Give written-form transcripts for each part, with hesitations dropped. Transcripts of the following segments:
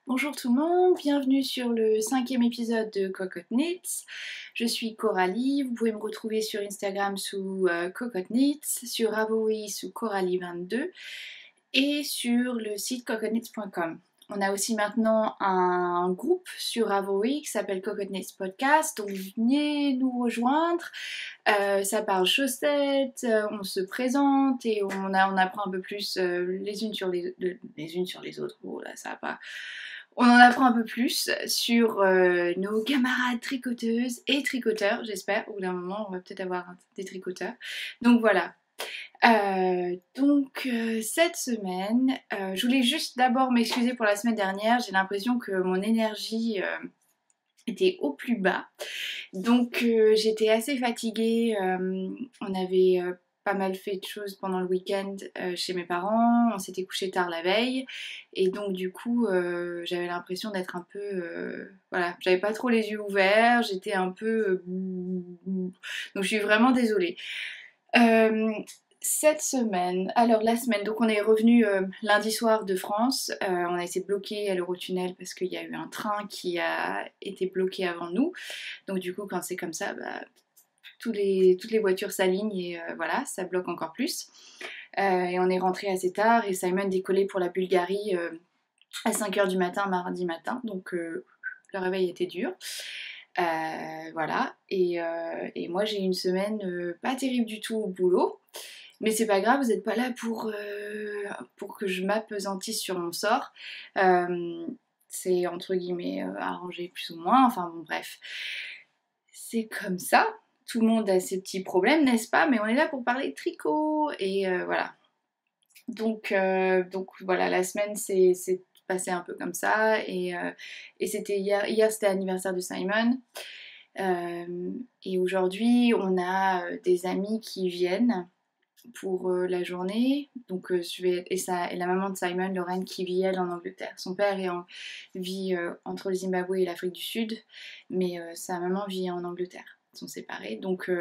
Bonjour tout le monde, bienvenue sur le 5e épisode de Cocotte Knits. Je suis Coralie, vous pouvez me retrouver sur Instagram sous Cocotte Knits, sur Ravelry sous Coralie22 et sur le site cocotteknits.com. On a aussi maintenant un groupe sur Ravelry qui s'appelle Cocotte Knits Podcast, donc venez nous rejoindre. Ça parle chaussettes, on se présente et on apprend un peu plus les unes sur les autres. Oh là, ça va pas. On en apprend un peu plus sur nos camarades tricoteuses et tricoteurs, j'espère. Au bout d'un moment, on va peut-être avoir des tricoteurs. Donc voilà. Cette semaine, je voulais juste d'abord m'excuser pour la semaine dernière. J'ai l'impression que mon énergie était au plus bas. J'étais assez fatiguée. On avait pas mal fait de choses pendant le week-end chez mes parents. On s'était couché tard la veille. Et donc du coup, j'avais l'impression d'être un peu... voilà, j'avais pas trop les yeux ouverts. J'étais un peu... donc je suis vraiment désolée. Cette semaine, alors la semaine, donc on est revenu lundi soir de France, on a été bloqué à l'Eurotunnel parce qu'il y a eu un train qui a été bloqué avant nous, donc du coup quand c'est comme ça, toutes les voitures s'alignent et voilà, ça bloque encore plus. Et on est rentré assez tard et Simon décollait pour la Bulgarie à 5h du matin, mardi matin, donc le réveil était dur. Voilà, et moi j'ai eu une semaine pas terrible du tout au boulot. Mais c'est pas grave, vous n'êtes pas là pour que je m'apesantisse sur mon sort. C'est entre guillemets arrangé plus ou moins, enfin bon bref. C'est comme ça, tout le monde a ses petits problèmes, n'est-ce pas? Mais on est là pour parler de tricot, et voilà. Donc voilà, la semaine c'est passé un peu comme ça, et c'était hier c'était l'anniversaire de Simon. Et aujourd'hui on a des amis qui viennent pour la journée. Donc et la maman de Simon, Lorraine, qui vit elle en Angleterre. Son père vit entre le Zimbabwe et l'Afrique du Sud, mais sa maman vit en Angleterre. Ils sont séparés. Donc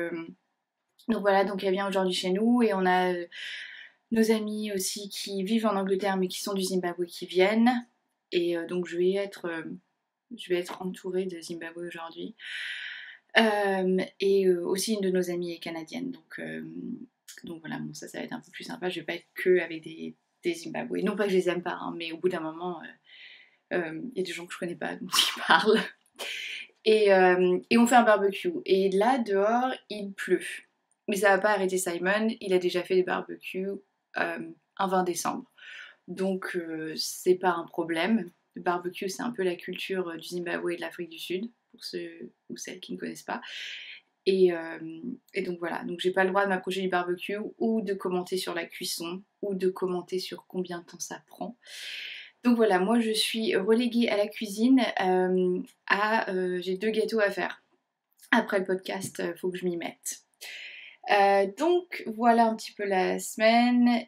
voilà, donc elle vient aujourd'hui chez nous et on a nos amis aussi qui vivent en Angleterre mais qui sont du Zimbabwe qui viennent. Et donc je vais être entourée de Zimbabwe aujourd'hui. Et aussi une de nos amies est canadienne, donc voilà, bon, ça va être un peu plus sympa. Je vais pas être que avec des Zimbabwe. Non pas que je les aime pas, hein, mais au bout d'un moment, il y a des gens que je connais pas, donc ils parlent. Et on fait un barbecue. Et là, dehors, il pleut. Mais ça va pas arrêter Simon, il a déjà fait des barbecues un 20 décembre. Donc c'est pas un problème. Le barbecue, c'est un peu la culture du Zimbabwe et de l'Afrique du Sud, pour ceux ou celles qui ne connaissent pas. Et donc voilà, donc j'ai pas le droit de m'approcher du barbecue ou de commenter sur la cuisson ou de commenter sur combien de temps ça prend. Donc voilà, moi je suis reléguée à la cuisine, j'ai 2 gâteaux à faire. Après le podcast, faut que je m'y mette. Donc voilà un petit peu la semaine.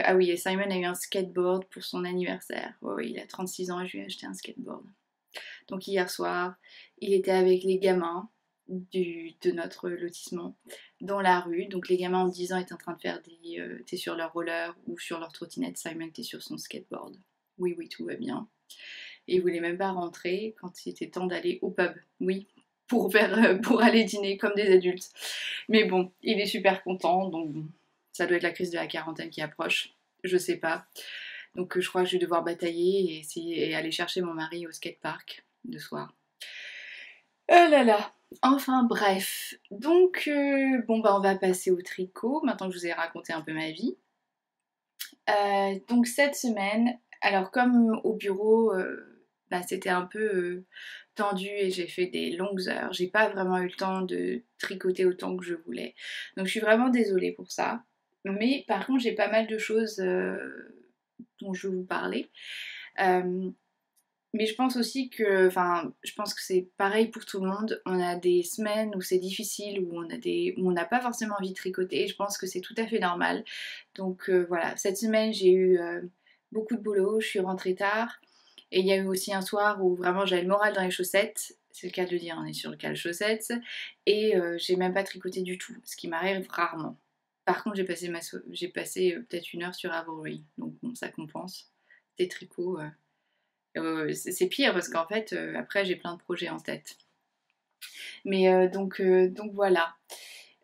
Ah oui, et Simon a eu un skateboard pour son anniversaire. Oh, oui, il a 36 ans et je lui ai acheté un skateboard. Donc hier soir, il était avec les gamins de notre lotissement dans la rue. Donc les gamins en 10 ans étaient en train de faire t'es sur leur roller ou sur leur trottinette. Simon était sur son skateboard. Oui, oui, tout va bien. Et il voulait même pas rentrer quand il était temps d'aller au pub. Oui, pour aller dîner comme des adultes. Mais bon, il est super content, donc ça doit être la crise de la quarantaine qui approche. Je sais pas. Donc je crois que je vais devoir batailler et aller chercher mon mari au skatepark de soir. Oh là là. Enfin bref. Bon bah on va passer au tricot, maintenant que je vous ai raconté un peu ma vie. Donc cette semaine, alors comme au bureau, c'était un peu tendu et j'ai fait des longues heures. J'ai pas vraiment eu le temps de tricoter autant que je voulais. Donc je suis vraiment désolée pour ça. Mais par contre j'ai pas mal de choses dont je vais vous parler. Mais je pense aussi que, enfin, je pense que c'est pareil pour tout le monde. On a des semaines où c'est difficile, où on n'a pas forcément envie de tricoter. Et je pense que c'est tout à fait normal. Donc voilà, cette semaine j'ai eu beaucoup de boulot, je suis rentrée tard. Et il y a eu aussi un soir où vraiment j'avais le moral dans les chaussettes. C'est le cas de le dire, on est sur le cas de chaussettes. Et j'ai même pas tricoté du tout, ce qui m'arrive rarement. Par contre, j'ai passé peut-être 1 heure sur Ravelry. Donc bon, ça compense. Des tricots. C'est pire parce qu'en fait, après, j'ai plein de projets en tête. Mais donc voilà.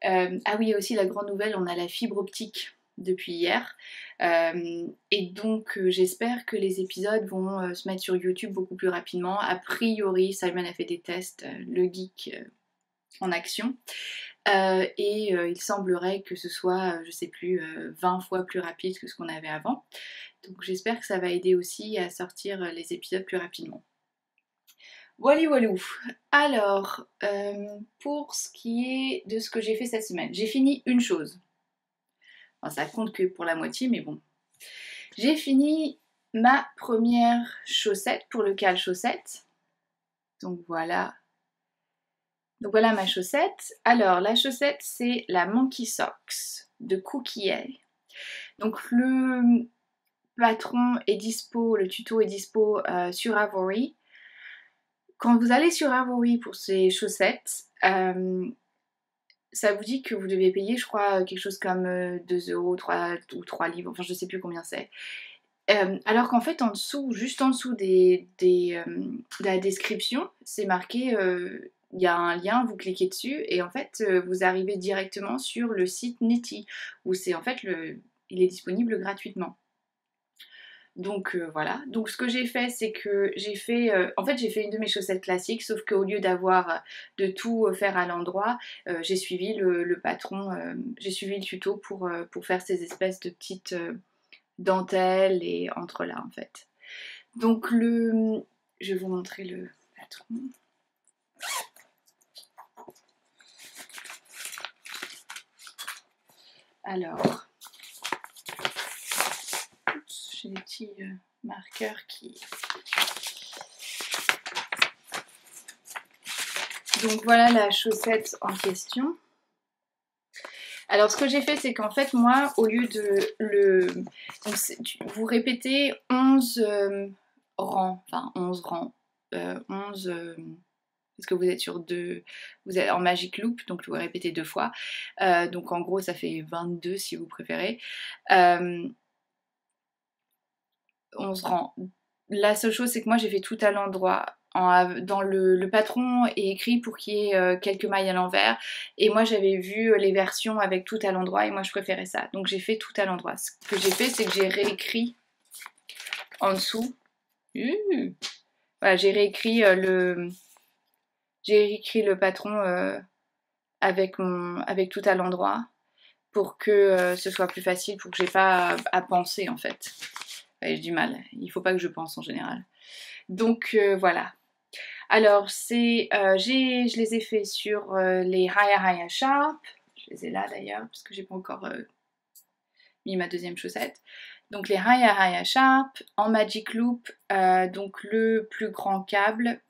Ah oui, aussi la grande nouvelle, on a la fibre optique depuis hier. Et donc j'espère que les épisodes vont se mettre sur YouTube beaucoup plus rapidement. A priori, Simon a fait des tests, le geek en action. Il semblerait que ce soit, je sais plus, 20 fois plus rapide que ce qu'on avait avant. Donc j'espère que ça va aider aussi à sortir les épisodes plus rapidement. Voilà, walou. Alors, pour ce qui est de ce que j'ai fait cette semaine, j'ai fini une chose. Enfin, ça compte que pour la moitié, mais bon. J'ai fini ma première chaussette pour le cale chaussette. Donc voilà. Donc voilà ma chaussette. Alors, la chaussette, c'est la Monkey Socks de Cookie. Donc le patron est dispo, le tuto est dispo sur Ravelry. Quand vous allez sur Ravelry pour ces chaussettes, ça vous dit que vous devez payer, je crois, quelque chose comme 2 euros, 3 ou 3 livres, enfin je sais plus combien c'est. Alors qu'en fait, en dessous, juste en dessous de la description, c'est marqué, il y a un lien, vous cliquez dessus et en fait, vous arrivez directement sur le site Nitty, où c'est en fait, il est disponible gratuitement. Donc voilà, donc ce que j'ai fait c'est que j'ai fait, en fait j'ai fait une de mes chaussettes classiques, sauf qu'au lieu d'avoir de tout faire à l'endroit, j'ai suivi le patron, j'ai suivi le tuto pour faire ces espèces de petites dentelles et entrelacs en fait. Donc je vais vous montrer le patron. Alors, j'ai des petits marqueurs qui... Donc voilà la chaussette en question. Alors ce que j'ai fait c'est qu'en fait moi au lieu de donc, vous répétez 11 rangs, enfin 11 rangs, 11 parce que vous êtes sur deux, vous êtes en magic loop donc vous répétez 2 fois, donc en gros ça fait 22 si vous préférez, 11 rangs. La seule chose c'est que moi j'ai fait tout à l'endroit. Dans le patron est écrit pour qu'il y ait quelques mailles à l'envers et moi j'avais vu les versions avec tout à l'endroit et moi je préférais ça, donc j'ai fait tout à l'endroit. Ce que j'ai fait c'est que j'ai réécrit en dessous, voilà, j'ai réécrit le patron avec tout à l'endroit pour que ce soit plus facile, pour que j'ai pas à penser en fait. J'ai du mal, il faut pas que je pense en général. Donc voilà. Alors, je les ai fait sur les Haya Sharp. Je les ai là d'ailleurs, parce que j'ai pas encore mis ma deuxième chaussette. Donc les Haya Sharp en Magic Loop, donc le plus grand câble.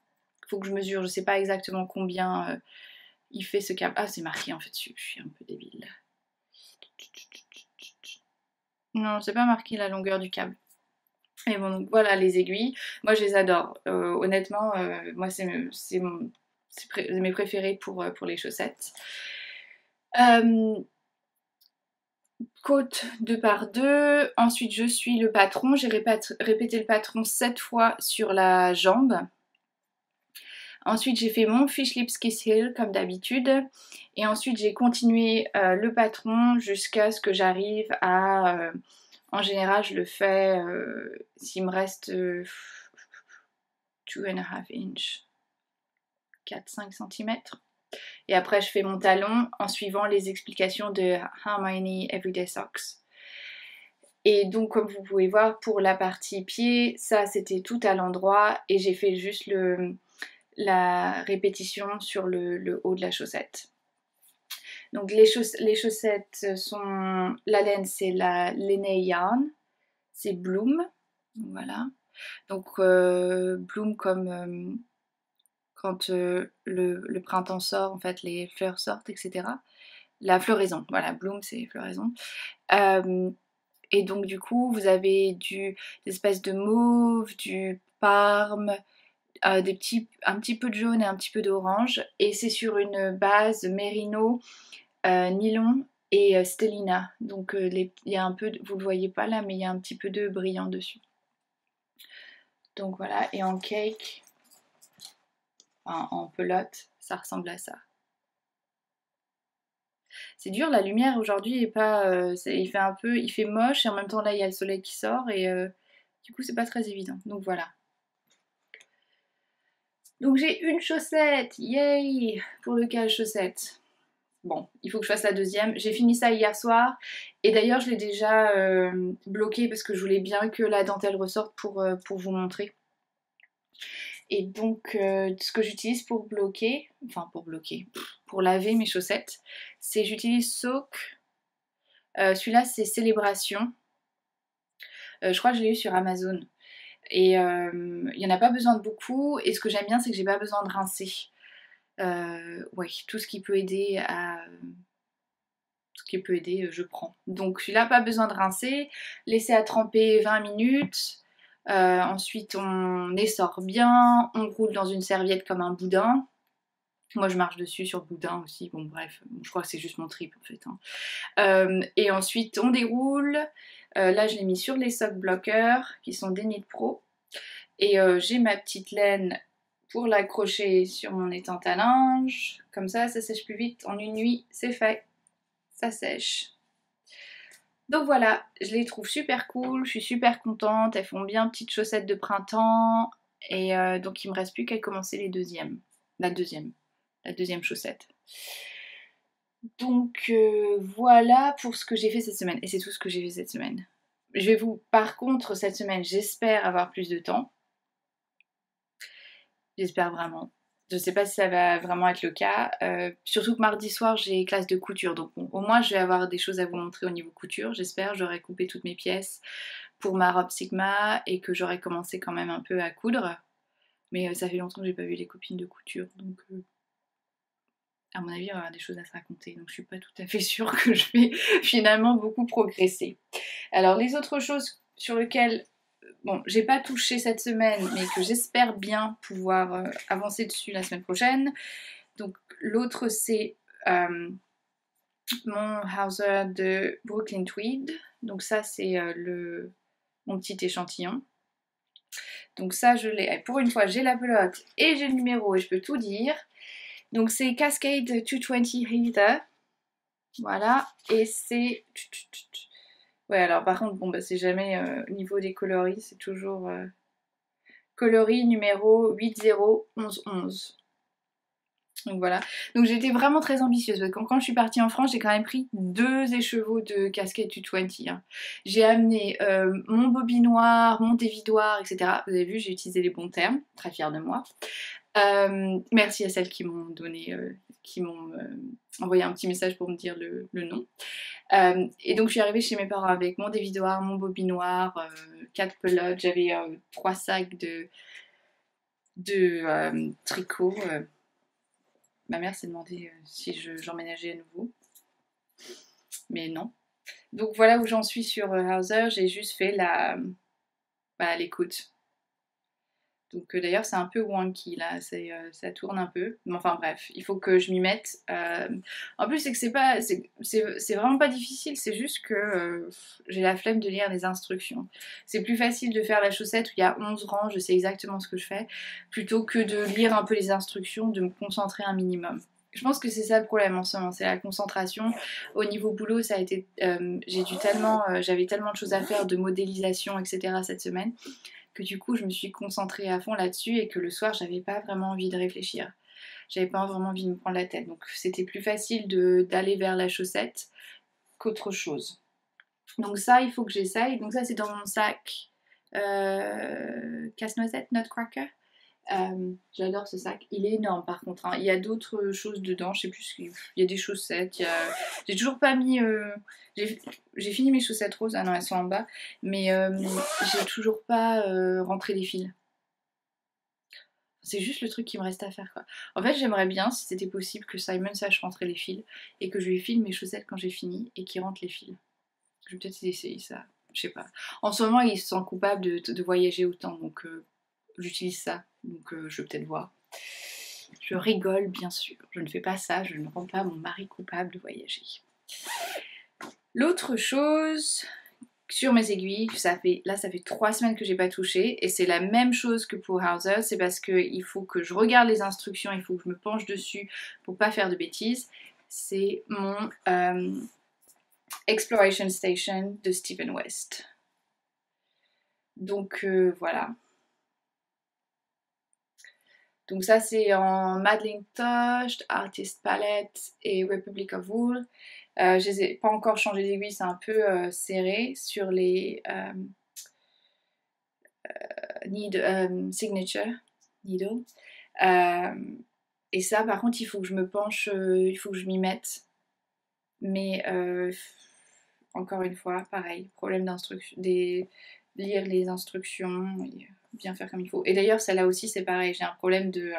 Il faut que je mesure, je sais pas exactement combien il fait ce câble. Ah, c'est marqué en fait dessus, je suis un peu débile. Non, c'est pas marqué la longueur du câble. Et bon, donc voilà les aiguilles. Moi, je les adore. Honnêtement, moi, c'est mes préférés pour les chaussettes. Côte 2 par 2. Ensuite, je suis le patron. J'ai répété le patron 7 fois sur la jambe. Ensuite, j'ai fait mon Fish Lips Kiss Heel comme d'habitude. Et ensuite, j'ai continué le patron jusqu'à ce que j'arrive à... en général, je le fais s'il me reste 2,5 inches, 4-5 cm. Et après, je fais mon talon en suivant les explications de Hermione Everyday Socks. Et donc, comme vous pouvez voir, pour la partie pied, ça c'était tout à l'endroit et j'ai fait juste la répétition sur le haut de la chaussette. Donc les chaussettes sont... La laine, c'est la Lene Yarn. C'est Bloom. Voilà. Donc Bloom comme quand le printemps sort, en fait, les fleurs sortent, etc. La floraison. Voilà, Bloom, c'est floraison. Et donc du coup, vous avez des espèces de mauve, du parme, un petit peu de jaune et un petit peu d'orange. Et c'est sur une base mérino, nylon et stellina. Donc il y a un peu, vous le voyez pas là, mais il y a un petit peu de brillant dessus. Donc voilà, et en cake, enfin, en pelote, ça ressemble à ça. C'est dur, la lumière aujourd'hui est pas, il fait moche et en même temps là il y a le soleil qui sort et du coup c'est pas très évident. Donc voilà. Donc j'ai une chaussette, yay, pour le cache-chaussette. Bon, il faut que je fasse la deuxième. J'ai fini ça hier soir et d'ailleurs je l'ai déjà bloqué parce que je voulais bien que la dentelle ressorte pour vous montrer. Et donc ce que j'utilise pour bloquer, pour laver mes chaussettes, c'est j'utilise Soak. Celui-là c'est Célébration. Je crois que je l'ai eu sur Amazon. Et il n'y en a pas besoin de beaucoup. Et ce que j'aime bien, c'est que j'ai pas besoin de rincer. Ouais, tout ce qui peut aider je prends. Donc celui-là, pas besoin de rincer. Laisser à tremper 20 minutes. Ensuite, on essore bien. On roule dans une serviette comme un boudin. Moi, je marche dessus sur boudin aussi. Bon, bref, je crois que c'est juste mon trip en fait. Hein. Et ensuite, on déroule. Là, je l'ai mis sur les sock blockers qui sont des Knit Pro. Et j'ai ma petite laine pour l'accrocher sur mon étante à linge. Comme ça sèche plus vite. En une nuit, c'est fait. Ça sèche. Donc voilà, je les trouve super cool. Je suis super contente. Elles font bien petites chaussettes de printemps. Et donc il me reste plus qu'à commencer les deuxièmes. La deuxième chaussette. Donc voilà pour ce que j'ai fait cette semaine. Et c'est tout ce que j'ai fait cette semaine. Je vais vous, par contre, cette semaine, j'espère avoir plus de temps. J'espère vraiment. Je sais pas si ça va vraiment être le cas. Surtout que mardi soir, j'ai classe de couture. Donc bon, au moins, je vais avoir des choses à vous montrer au niveau couture. J'espère. J'aurai coupé toutes mes pièces pour ma robe Sigma et que j'aurai commencé quand même un peu à coudre. Mais ça fait longtemps que j'ai pas vu les copines de couture. Donc à mon avis, il va y avoir des choses à se raconter. Donc je suis pas tout à fait sûre que je vais finalement beaucoup progresser. Alors les autres choses sur lesquelles... Bon, j'ai pas touché cette semaine, mais que j'espère bien pouvoir avancer dessus la semaine prochaine. Donc l'autre c'est mon Hauser de Brooklyn Tweed. Donc ça c'est mon petit échantillon. Donc ça je l'ai. Pour une fois j'ai la pelote et j'ai le numéro et je peux tout dire. Donc c'est Cascade 220 Heather. Voilà. Et c'est... Ouais alors par contre bon bah c'est jamais au niveau des coloris, c'est toujours... coloris numéro 801111. Donc voilà. Donc j'étais vraiment très ambitieuse parce que quand je suis partie en France, j'ai quand même pris 2 écheveaux de casquette U20. Hein. J'ai amené mon bobinoir, mon dévidoir, etc. Vous avez vu, j'ai utilisé les bons termes. Très fière de moi. Merci à celles qui m'ont donné, qui m'ont envoyé un petit message pour me dire le nom. Et donc je suis arrivée chez mes parents avec mon dévidoir, mon bobinoir, 4 pelotes, j'avais 3 sacs de tricot. Ma mère s'est demandé si j'emménageais à nouveau. Mais non. Donc voilà où j'en suis sur Hauser. J'ai juste fait l'écoute. Donc d'ailleurs c'est un peu wonky là, ça tourne un peu. Mais enfin bref, il faut que je m'y mette. En plus c'est que c'est vraiment pas difficile, c'est juste que j'ai la flemme de lire les instructions. C'est plus facile de faire la chaussette où il y a 11 rangs, je sais exactement ce que je fais, plutôt que de lire un peu les instructions, de me concentrer un minimum. Je pense que c'est ça le problème en ce moment, c'est la concentration. Au niveau boulot, ça a été, j'avais tellement de choses à faire, de modélisation, etc. cette semaine, que du coup je me suis concentrée à fond là-dessus et que le soir j'avais pas vraiment envie de réfléchir. J'avais pas vraiment envie de me prendre la tête. Donc c'était plus facile d'aller vers la chaussette qu'autre chose. Donc ça il faut que j'essaye. Donc ça c'est dans mon sac casse-noisette, Nutcracker. J'adore ce sac, il est énorme par contre, hein. Il y a d'autres choses dedans, je sais plus ce qu'il y a des chaussettes, j'ai toujours pas mis, j'ai fini mes chaussettes roses, ah non elles sont en bas, mais j'ai toujours pas rentré les fils. C'est juste le truc qui me reste à faire quoi. En fait j'aimerais bien si c'était possible que Simon sache rentrer les fils et que je lui file mes chaussettes quand j'ai fini et qu'il rentre les fils. Je vais peut-être essayer ça, je sais pas. En ce moment il se sent coupable de voyager autant donc j'utilise ça, donc je vais peut-être voir. Je rigole bien sûr, je ne fais pas ça, je ne rends pas mon mari coupable de voyager. L'autre chose sur mes aiguilles. Là ça fait 3 semaines que j'ai pas touché et c'est la même chose que pour Hauser, c'est parce qu'il faut que je regarde les instructions, il faut que je me penche dessus pour pas faire de bêtises. C'est mon Exploration Station de Stephen West. Donc voilà. Donc ça c'est en Madeline Tosh, Artist Palette et Republic of Wool. Je les ai pas encore changé d'aiguille, c'est un peu serré sur les Signature Needle. Et ça par contre il faut que je me penche, il faut que je m'y mette. Mais encore une fois, pareil, problème d'instruction, lire les instructions et bien faire comme il faut. Et d'ailleurs celle-là aussi c'est pareil, j'ai un problème de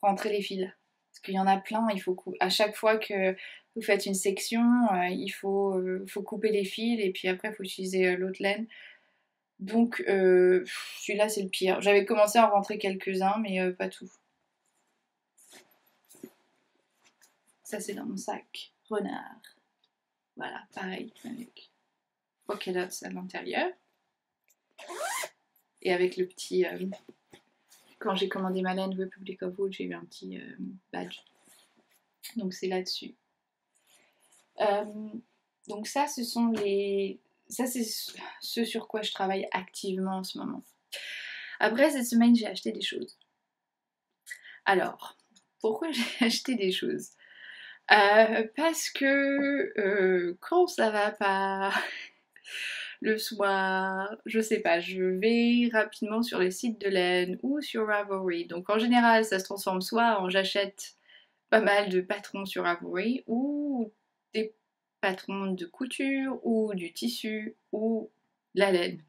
rentrer les fils. Parce qu'il y en a plein, il faut à chaque fois que vous faites une section, il faut couper les fils et puis après il faut utiliser l'autre laine. Donc celui-là c'est le pire. J'avais commencé à en rentrer quelques-uns mais pas tout. Ça c'est dans mon sac renard. Voilà, pareil avec polka dots à l'intérieur. Et avec le petit... quand j'ai commandé ma laine Republic of Wool, j'ai eu un petit badge. Donc c'est là-dessus. Donc ça, ce sont les... Ça, c'est ce sur quoi je travaille activement en ce moment. Après, cette semaine, j'ai acheté des choses. Alors, pourquoi j'ai acheté des choses parce que quand ça va pas le soir, je sais pas, je vais rapidement sur les sites de laine ou sur Ravelry. Donc en général, ça se transforme soit en j'achète pas mal de patrons sur Ravelry ou des patrons de couture ou du tissu ou de la laine.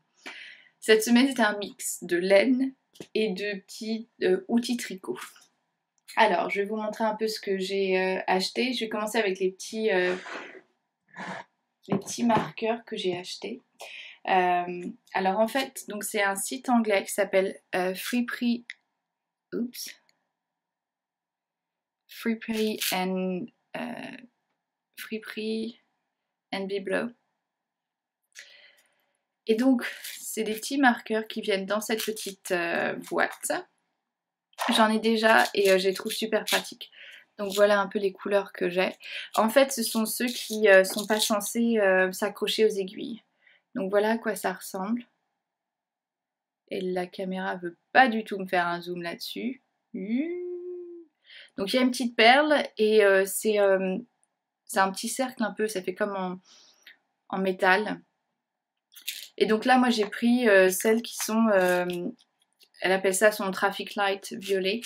Cette semaine, c'était un mix de laine et de petits outils tricot. Alors, je vais vous montrer un peu ce que j'ai acheté. Je vais commencer avec les petits marqueurs que j'ai achetés. Alors en fait, donc c'est un site anglais qui s'appelle Friperie and Biblo. Et donc, c'est des petits marqueurs qui viennent dans cette petite boîte. J'en ai déjà et je les trouve super pratiques. Donc voilà un peu les couleurs que j'ai. En fait, ce sont ceux qui sont pas censés s'accrocher aux aiguilles. Donc voilà à quoi ça ressemble. Et la caméra veut pas du tout me faire un zoom là-dessus. Donc il y a une petite perle et c'est un petit cercle un peu, ça fait comme en métal. Et donc là, moi j'ai pris celles qui sont... elle appelle ça son traffic light violet.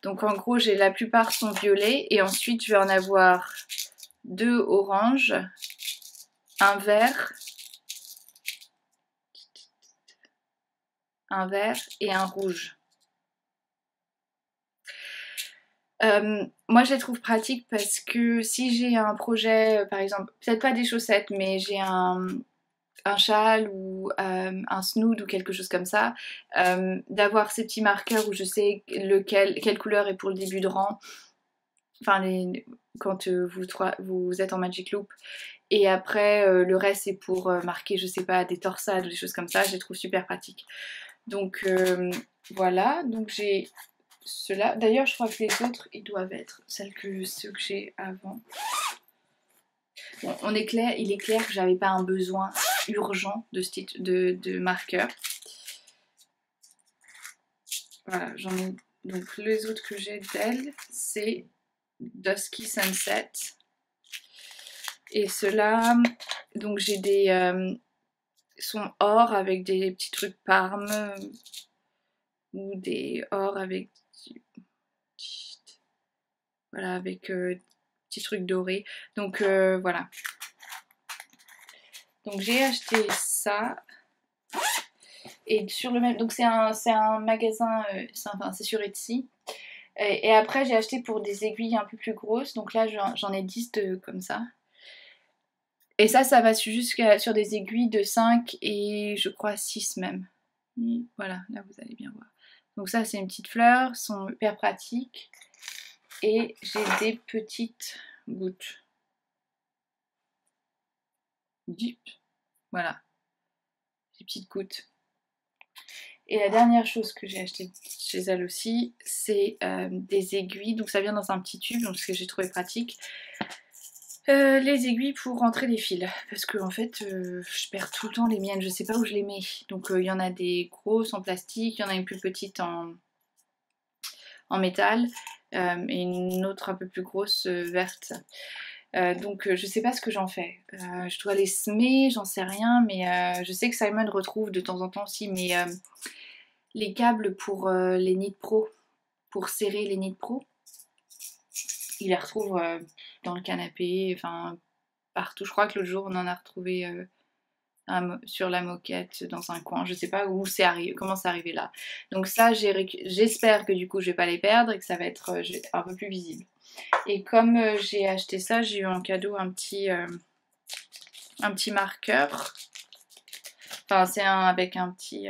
Donc en gros, la plupart sont violets et ensuite je vais en avoir 2 oranges, un vert et un rouge. Moi je les trouve pratiques parce que si j'ai un projet, par exemple, peut-être pas des chaussettes, mais j'ai un châle ou un snood ou quelque chose comme ça, d'avoir ces petits marqueurs où je sais quelle couleur est pour le début de rang, enfin quand vous êtes en Magic Loop, et après le reste c'est pour marquer, je sais pas, des torsades ou des choses comme ça, je les trouve super pratiques. Donc voilà, donc j'ai ceux-là. D'ailleurs je crois que les autres ils doivent être ceux que j'ai avant. Bon, il est clair que j'avais pas un besoin urgent de marqueur. Voilà, j'en ai. Donc les autres que j'ai d'elle, c'est Dusky Sunset. Et ceux-là, donc j'ai des sont or avec des petits trucs parme ou des or avec voilà avec petits trucs dorés. Donc voilà. Donc j'ai acheté ça. Et sur le même, donc c'est un magasin, c'est sur Etsy. Et après j'ai acheté pour des aiguilles un peu plus grosses, donc là j'en ai 10 comme ça. Et ça va jusqu'à sur des aiguilles de 5 et je crois 6 même. Et voilà, là vous allez bien voir. Donc ça c'est une petite fleur, sont hyper pratiques. Et j'ai des petites gouttes. Dupe. Voilà, des petites gouttes. Et la dernière chose que j'ai acheté chez elle aussi, c'est des aiguilles. Donc ça vient dans un petit tube, donc ce que j'ai trouvé pratique. Les aiguilles pour rentrer les fils. Parce que en fait, je perds tout le temps les miennes. Je sais pas où je les mets. Donc il y en a des grosses en plastique, il y en a une plus petite en métal. Et une autre un peu plus grosse verte. Donc je sais pas ce que j'en fais. Je dois les semer, j'en sais rien, mais je sais que Simon retrouve de temps en temps aussi les câbles pour les Nid Pro, pour serrer les Nid Pro. Il les retrouve dans le canapé, enfin partout. Je crois que l'autre jour on en a retrouvé sur la moquette dans un coin. Je sais pas où c'est arrivé, comment c'est arrivé là. Donc ça j'espère que du coup je vais pas les perdre et que ça va être un peu plus visible. Et comme j'ai acheté ça, j'ai eu en cadeau un petit marqueur. Enfin, c'est avec un petit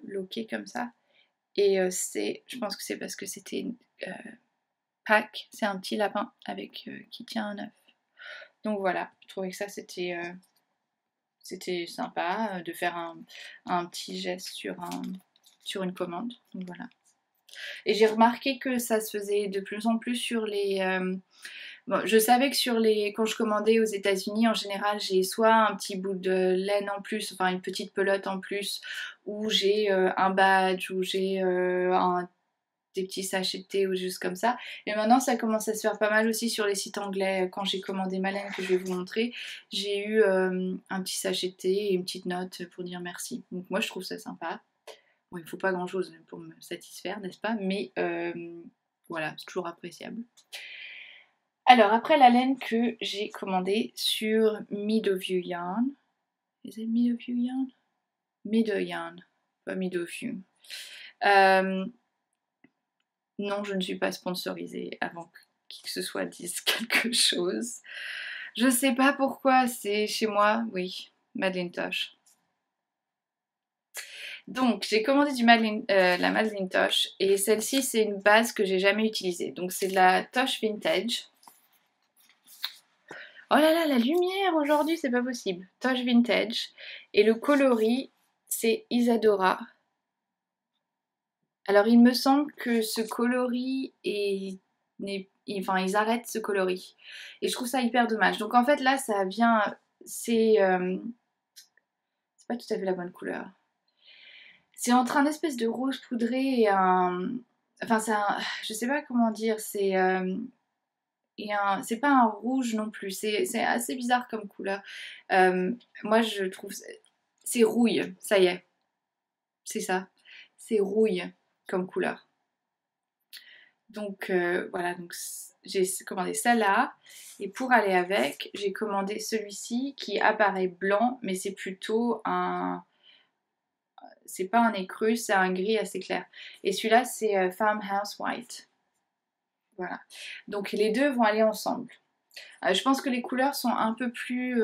loquet comme ça. Et je pense que c'est parce que c'était Pâques. C'est un petit lapin qui tient un œuf. Donc voilà, je trouvais que ça c'était sympa de faire un petit geste sur une commande. Donc voilà. Et j'ai remarqué que ça se faisait de plus en plus sur les... Bon, je savais que quand je commandais aux États-Unis, en général, j'ai soit un petit bout de laine en plus, enfin une petite pelote en plus, ou j'ai un badge, ou j'ai des petits sachets de thé ou juste comme ça. Et maintenant, ça commence à se faire pas mal aussi sur les sites anglais. Quand j'ai commandé ma laine que je vais vous montrer, j'ai eu un petit sachet de thé et une petite note pour dire merci. Donc moi, je trouve ça sympa. Bon, il ne faut pas grand-chose pour me satisfaire, n'est-ce pas? Mais voilà, c'est toujours appréciable. Alors, après la laine que j'ai commandée sur Meadowview Yarn. Is it Meadowview Yarn? Meadow Yarn, pas Meadowview. Non, je ne suis pas sponsorisée avant que qui que ce soit dise quelque chose. Je sais pas pourquoi, c'est chez moi, oui, Madeleine Tosh. Donc, j'ai commandé la Madeleine Tosh et celle-ci, c'est une base que j'ai jamais utilisée. Donc, c'est de la Tosh Vintage. Oh là là, la lumière aujourd'hui, c'est pas possible. Tosh Vintage. Et le coloris, c'est Isadora. Alors, il me semble que ce coloris enfin, ils arrêtent ce coloris. Et je trouve ça hyper dommage. Donc, en fait, là, ça vient... C'est pas tout à fait la bonne couleur. C'est entre un espèce de rouge poudré et un... Enfin, je sais pas comment dire, c'est pas un rouge non plus, c'est assez bizarre comme couleur. Moi, je trouve... C'est rouille, ça y est. C'est ça. C'est rouille comme couleur. Donc, voilà, donc j'ai commandé celle-là. Et pour aller avec, j'ai commandé celui-ci qui apparaît blanc, mais c'est plutôt un... C'est pas un écru, c'est un gris assez clair. Et celui-là, c'est Farmhouse White. Voilà. Donc les deux vont aller ensemble. Je pense que les couleurs sont un peu plus...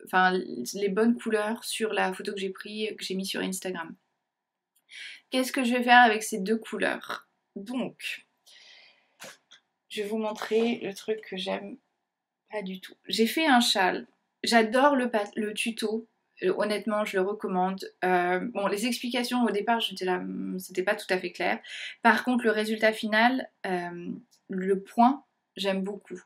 Enfin, les bonnes couleurs sur la photo que j'ai mis sur Instagram. Qu'est-ce que je vais faire avec ces deux couleurs? Donc, je vais vous montrer le truc que j'aime pas du tout. J'ai fait un châle. J'adore le tuto. Honnêtement, je le recommande. Bon, les explications au départ, j'étais là, c'était pas tout à fait clair. Par contre, le résultat final, le point, j'aime beaucoup.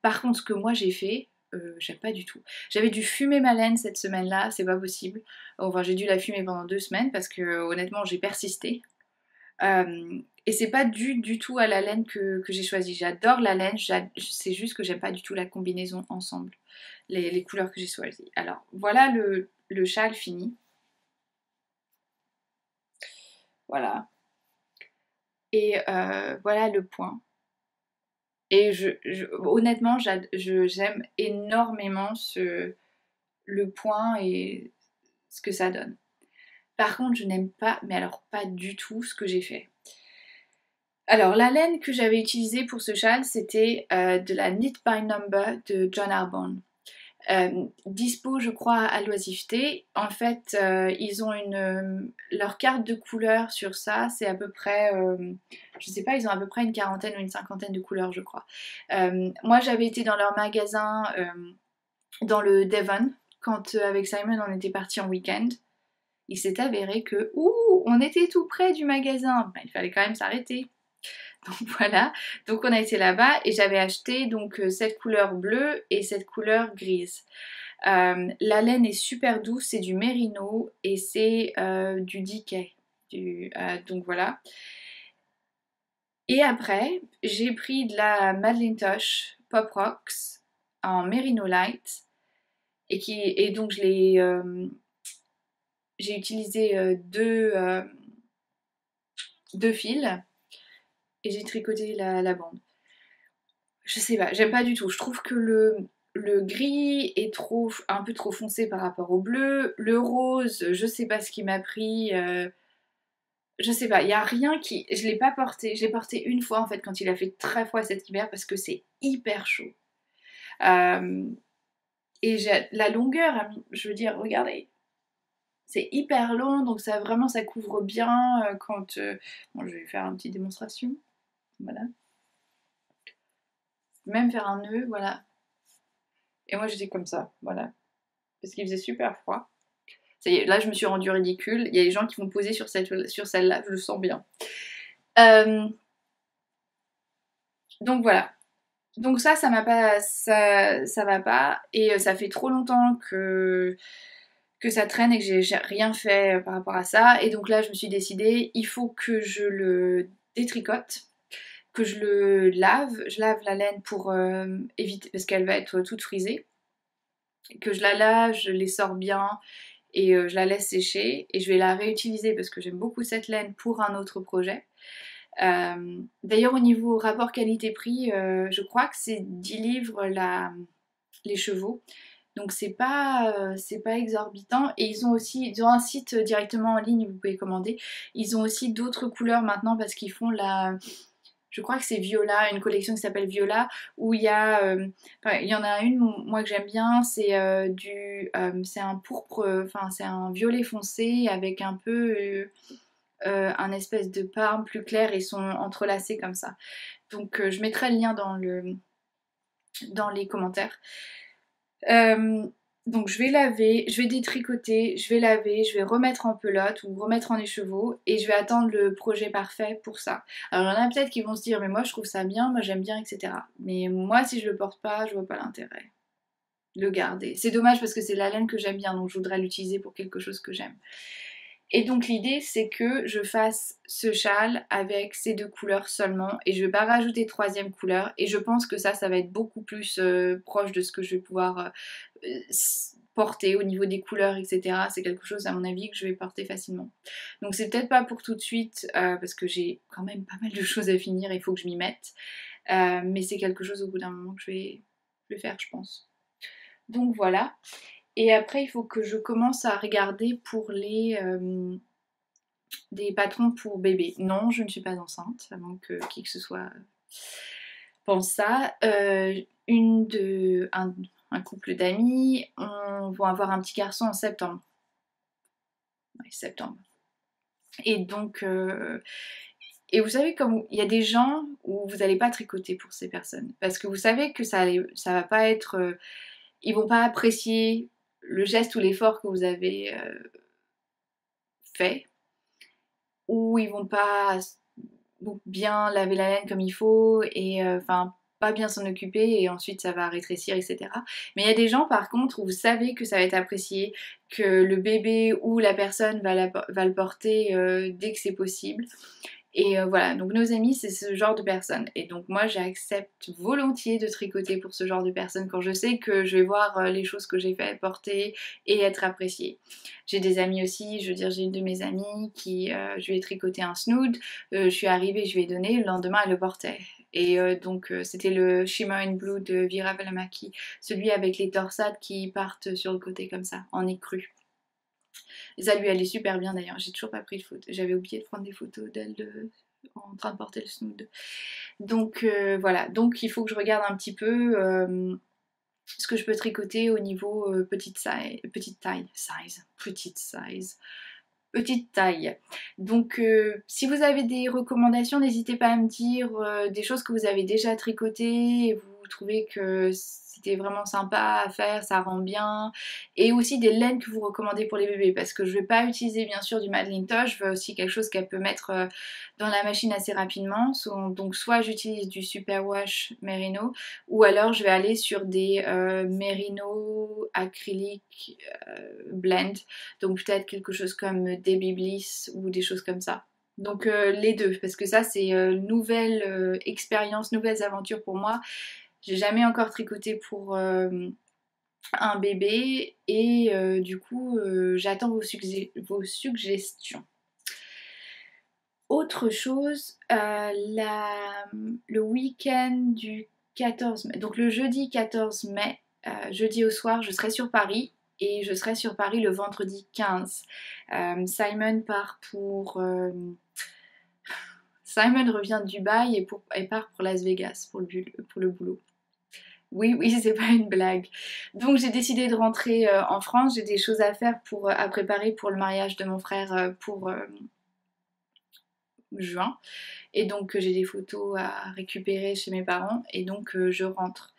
Par contre, ce que moi j'ai fait, j'aime pas du tout. J'avais dû fumer ma laine cette semaine-là, c'est pas possible. Enfin, j'ai dû la fumer pendant 2 semaines parce que honnêtement, j'ai persisté. Et c'est pas du tout à la laine que j'ai choisi. J'adore la laine, c'est juste que j'aime pas du tout la combinaison ensemble, les couleurs que j'ai choisies. Alors voilà le châle fini. Voilà. Et voilà le point. Et honnêtement, j'aime énormément le point et ce que ça donne. Par contre, je n'aime pas, mais alors pas du tout ce que j'ai fait. Alors, la laine que j'avais utilisée pour ce châle, c'était de la Knit by Number de John Arbonne. Dispo, je crois, à l'oisiveté. En fait, ils ont leur carte de couleurs sur ça, c'est à peu près, je sais pas, ils ont à peu près une quarantaine ou une cinquantaine de couleurs, je crois. Moi, j'avais été dans leur magasin dans le Devon, quand avec Simon on était parti en week-end. Il s'est avéré que, on était tout près du magasin, il fallait quand même s'arrêter. Donc voilà, donc on a été là-bas et j'avais acheté donc cette couleur bleue et cette couleur grise. La laine est super douce, c'est du mérino et c'est du Decay. Donc voilà. Et après, j'ai pris de la Madeline Tosh Pop Rocks en Merino Light et donc j'ai utilisé deux fils et j'ai tricoté la bande. Je sais pas, j'aime pas du tout. Je trouve que le gris est un peu trop foncé par rapport au bleu. Le rose, je sais pas ce qui m'a pris. Je sais pas, il y a rien qui. Je l'ai pas porté. Je l'ai porté une fois en fait quand il a fait très froid cet hiver parce que c'est hyper chaud. Euh, et la longueur, je veux dire, regardez, c'est hyper long donc ça couvre bien quand. Bon, je vais faire une petite démonstration. Voilà. Même faire un nœud, voilà. Et moi j'étais comme ça, voilà. Parce qu'il faisait super froid. Ça y est, là je me suis rendue ridicule. Il y a des gens qui vont poser sur celle-là, je le sens bien. Donc voilà. Donc ça m'a pas, ça va pas. Et ça fait trop longtemps que ça traîne et que j'ai rien fait par rapport à ça. Et donc là je me suis décidée, il faut que je le détricote, que je le lave. Je lave la laine pour éviter, parce qu'elle va être toute frisée. Que je la lave, je les sors bien et je la laisse sécher et je vais la réutiliser parce que j'aime beaucoup cette laine pour un autre projet. D'ailleurs au niveau rapport qualité-prix, je crois que c'est 10 livres les chevaux. Donc c'est pas exorbitant. Et ils ont un site directement en ligne, vous pouvez commander. Ils ont aussi d'autres couleurs maintenant parce qu'ils font je crois que c'est Viola, une collection qui s'appelle Viola, où il y en a une, moi que j'aime bien, c'est c'est un pourpre, enfin c'est un violet foncé avec un peu un espèce de parme plus clair et sont entrelacés comme ça. Donc je mettrai le lien dans les commentaires. Donc je vais laver, je vais détricoter, je vais laver, je vais remettre en pelote ou remettre en écheveau et je vais attendre le projet parfait pour ça. Alors il y en a peut-être qui vont se dire mais moi je trouve ça bien, moi j'aime bien, etc. Mais moi si je le porte pas, je vois pas l'intérêt de le garder. C'est dommage parce que c'est la laine que j'aime bien donc je voudrais l'utiliser pour quelque chose que j'aime. Et donc l'idée c'est que je fasse ce châle avec ces deux couleurs seulement et je vais pas rajouter troisième couleur et je pense que ça va être beaucoup plus proche de ce que je vais pouvoir porter au niveau des couleurs, etc. C'est quelque chose à mon avis que je vais porter facilement. Donc c'est peut-être pas pour tout de suite parce que j'ai quand même pas mal de choses à finir, il faut que je m'y mette. Mais c'est quelque chose au bout d'un moment que je vais faire je pense. Donc voilà. Et après, il faut que je commence à regarder pour des patrons pour bébé. Non, je ne suis pas enceinte, avant que qui que ce soit pense ça. Un couple d'amis vont avoir un petit garçon en septembre. Ouais, septembre. Et donc, et vous savez, comme il y a des gens où vous n'allez pas tricoter pour ces personnes. Parce que vous savez que ça va pas être... ils vont pas apprécier le geste ou l'effort que vous avez fait, ou ils vont pas bien laver la laine comme il faut et enfin pas bien s'en occuper et ensuite ça va rétrécir, etc. Mais il y a des gens par contre où vous savez que ça va être apprécié, que le bébé ou la personne va le porter dès que c'est possible. Et voilà, donc nos amis, c'est ce genre de personnes. Et donc moi, j'accepte volontiers de tricoter pour ce genre de personnes quand je sais que je vais voir les choses que j'ai fait porter et être appréciée. J'ai des amis aussi, je veux dire, j'ai une de mes amies qui, je lui ai tricoté un snood, je suis arrivée, je lui ai donné, le lendemain, elle le portait. Et donc c'était le Shimmer in Blue de Vira Valamaki, celui avec les torsades qui partent sur le côté comme ça, en écru. Ça lui allait super bien d'ailleurs, j'ai toujours pas pris de photo. J'avais oublié de prendre des photos d'elle en train de porter le snood. Donc voilà, donc il faut que je regarde un petit peu ce que je peux tricoter au niveau petite taille. Donc si vous avez des recommandations, n'hésitez pas à me dire des choses que vous avez déjà tricotées et vous trouvé que c'était vraiment sympa à faire, ça rend bien. Et aussi des laines que vous recommandez pour les bébés, parce que je vais pas utiliser bien sûr du Madeline Tosh, je veux aussi quelque chose qu'elle peut mettre dans la machine assez rapidement. Donc soit j'utilise du Superwash Merino, ou alors je vais aller sur des Merino acrylique blend, donc peut-être quelque chose comme Debbie Bliss ou des choses comme ça. Donc les deux, parce que ça c'est nouvelle expérience, nouvelles aventures pour moi. J'ai jamais encore tricoté pour un bébé et du coup j'attends vos suggestions. Autre chose, le week-end du 14 mai, donc le jeudi 14 mai, jeudi au soir, je serai sur Paris et je serai sur Paris le vendredi 15. Simon part pour... Simon revient de Dubaï et part pour Las Vegas pour le boulot. Oui, oui, c'est pas une blague. Donc j'ai décidé de rentrer en France. J'ai des choses à faire à préparer pour le mariage de mon frère pour juin. Et donc j'ai des photos à récupérer chez mes parents. Et donc je rentre.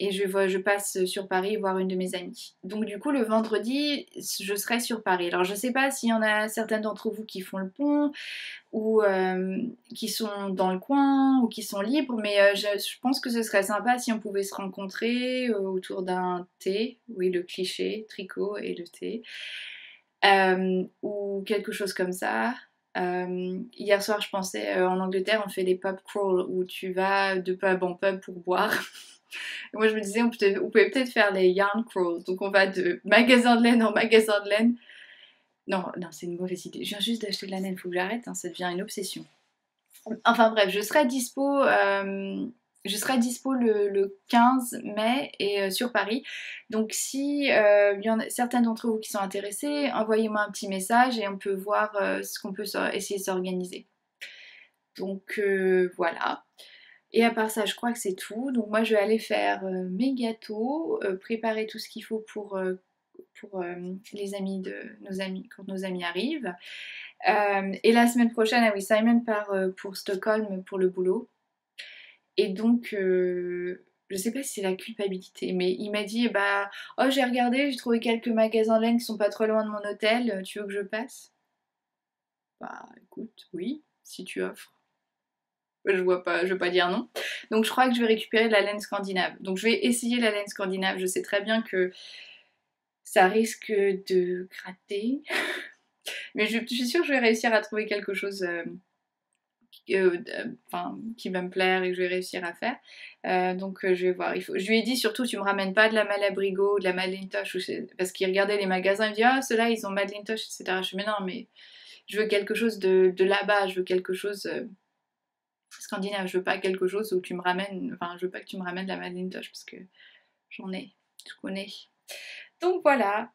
Et je passe sur Paris voir une de mes amies. Donc du coup le vendredi je serai sur Paris. Alors je sais pas s'il y en a certaines d'entre vous qui font le pont ou qui sont dans le coin ou qui sont libres, mais je pense que ce serait sympa si on pouvait se rencontrer autour d'un thé, oui le cliché, tricot et le thé, ou quelque chose comme ça. Hier soir je pensais en Angleterre on fait les pub crawl où tu vas de pub en pub pour boire. Et moi je me disais on pouvait peut-être faire les yarn crawls, donc on va de magasin de laine en magasin de laine. Non, c'est une mauvaise idée. Je viens juste d'acheter de la laine, faut que j'arrête, hein, ça devient une obsession. Enfin bref, je serai dispo le 15 mai et sur Paris. Donc si il y en a certains d'entre vous qui sont intéressés, envoyez-moi un petit message et on peut voir ce qu'on peut essayer de s'organiser. Donc voilà. Et à part ça, je crois que c'est tout. Donc moi, je vais aller faire mes gâteaux, préparer tout ce qu'il faut pour les amis de nos amis, quand nos amis arrivent. Et la semaine prochaine, ah oui, Simon part pour Stockholm pour le boulot. Et donc, je sais pas si c'est la culpabilité, mais il m'a dit, bah, oh j'ai regardé, j'ai trouvé quelques magasins de laine qui sont pas trop loin de mon hôtel, tu veux que je passe? Bah écoute, oui, si tu offres. Je veux pas dire non. Donc je crois que je vais récupérer de la laine scandinave. Donc je vais essayer la laine scandinave. Je sais très bien que ça risque de gratter. Mais je suis sûre que je vais réussir à trouver quelque chose qui va me plaire et que je vais réussir à faire. Donc je vais voir. Je lui ai dit surtout tu me ramènes pas de la Malabrigo, de la Madeline Tosh, parce qu'il regardait les magasins, il me dit ah ceux-là ils ont Madeline Tosh, etc. Je dis mais non mais je veux quelque chose de là-bas, je veux quelque chose... scandinave, je veux pas quelque chose où tu me ramènes, enfin je veux pas que tu me ramènes la Madeline Tosh parce que j'en ai, je connais. Donc voilà,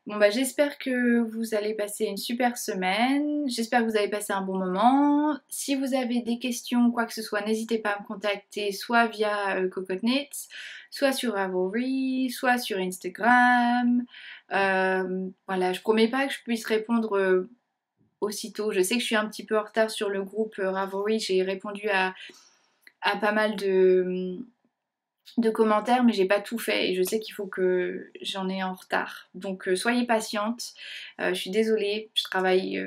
bon bah j'espère que vous allez passer une super semaine, j'espère que vous avez passé un bon moment. Si vous avez des questions, quoi que ce soit, n'hésitez pas à me contacter soit via Cocotknits, soit sur Ravelry, soit sur Instagram. Voilà, je promets pas que je puisse répondre aussitôt. Je sais que je suis un petit peu en retard sur le groupe Ravelry, j'ai répondu à pas mal de commentaires, mais j'ai pas tout fait et je sais qu'il faut que j'en ai en retard. Donc soyez patiente, je suis désolée, je travaille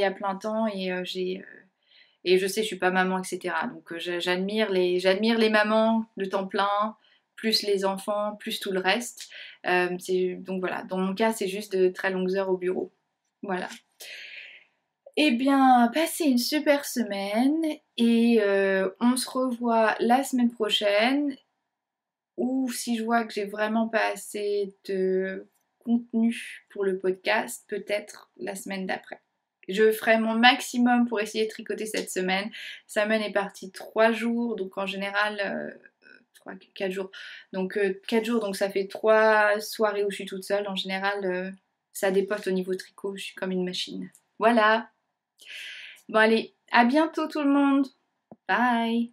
à plein temps et et je sais je suis pas maman, etc. Donc j'admire les mamans de temps plein, plus les enfants, plus tout le reste. Donc voilà, dans mon cas c'est juste de très longues heures au bureau. Voilà. Eh bien, passez une super semaine et on se revoit la semaine prochaine, ou si je vois que j'ai vraiment pas assez de contenu pour le podcast, peut-être la semaine d'après. Je ferai mon maximum pour essayer de tricoter cette semaine. Simon est parti 3 jours, donc en général 4 jours. Donc 4 jours, donc ça fait 3 soirées où je suis toute seule. En général, ça dépote au niveau tricot, je suis comme une machine. Voilà. Bon allez, à bientôt tout le monde. Bye.